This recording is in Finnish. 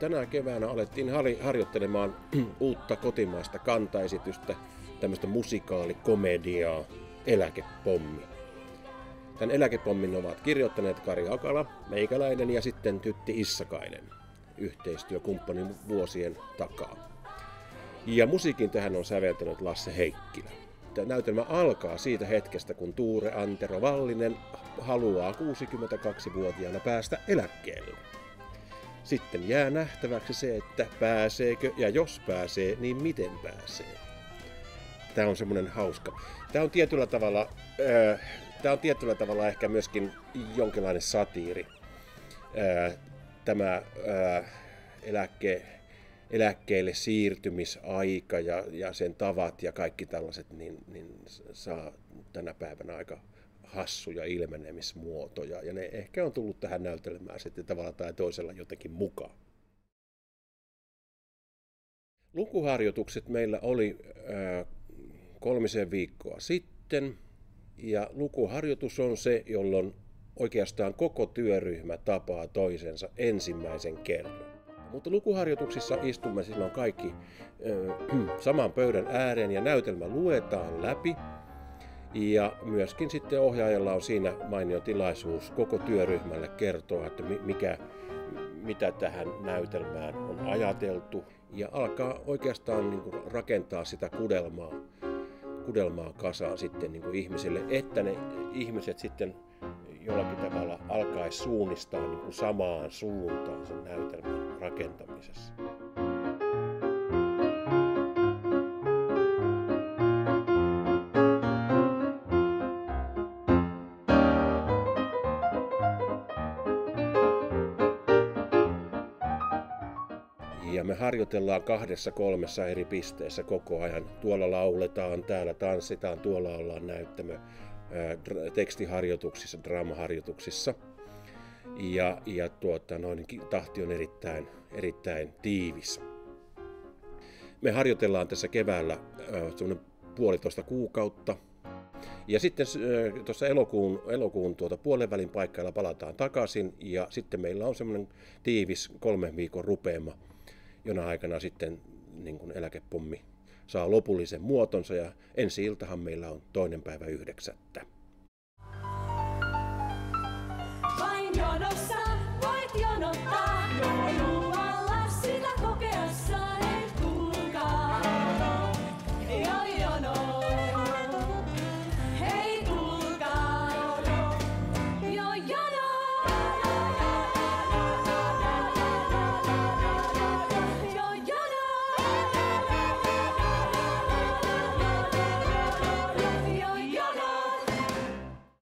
tänä keväänä alettiin harjoittelemaan uutta kotimaista kantaesitystä, tämmöistä musikaalikomediaa, Eläkepommi. Tämän Eläkepommin ovat kirjoittaneet Kari Akala, meikäläinen ja sitten Tytti Issakainen, yhteistyökumppani vuosien takaa. Ja musiikin tähän on säveltänyt Lasse Heikkilä. Tämä näytelmä alkaa siitä hetkestä, kun Tuure Antero Vallinen haluaa 62-vuotiaana päästä eläkkeelle. Sitten jää nähtäväksi se, että pääseekö ja jos pääsee, niin miten pääsee. Tämä on semmoinen hauska. Tämä on tietyllä tavalla ehkä myöskin jonkinlainen satiiri. Tämä eläkkeelle siirtymisaika ja sen tavat ja kaikki tällaiset niin saa tänä päivänä aika hassuja ilmenemismuotoja. Ja ne ehkä on tullut tähän näytelmään sitten tavalla tai toisella jotenkin mukaan. Lukuharjoitukset meillä oli 3 viikkoa sitten. Ja lukuharjoitus on se, jolloin oikeastaan koko työryhmä tapaa toisensa ensimmäisen kerran. Mutta lukuharjoituksissa istumme silloin kaikki saman pöydän ääreen ja näytelmä luetaan läpi. Ja myöskin sitten ohjaajalla on siinä mainio tilaisuus koko työryhmälle kertoa, että mitä tähän näytelmään on ajateltu. Ja alkaa oikeastaan niin kuin rakentaa sitä kudelmaa kasaan sitten niin kuin ihmisille, että ne ihmiset sitten jollakin tavalla alkaisi suunnistaa niin kuin samaan suuntaan sen näytelmän rakentamisessa. Ja me harjoitellaan 2-3 eri pisteessä koko ajan. Tuolla lauletaan, täällä tanssitaan, tuolla ollaan näyttämö tekstiharjoituksissa, draamaharjoituksissa. Ja tahti on erittäin tiivis. Me harjoitellaan tässä keväällä semmoinen 1,5 kuukautta. Ja sitten tuossa elokuun puolenvälin paikkailla palataan takaisin ja sitten meillä on semmoinen tiivis 3 viikon rupeama, jona aikana sitten niin kuin Eläkepommi saa lopullisen muotonsa ja ensi iltahan meillä on 2.9.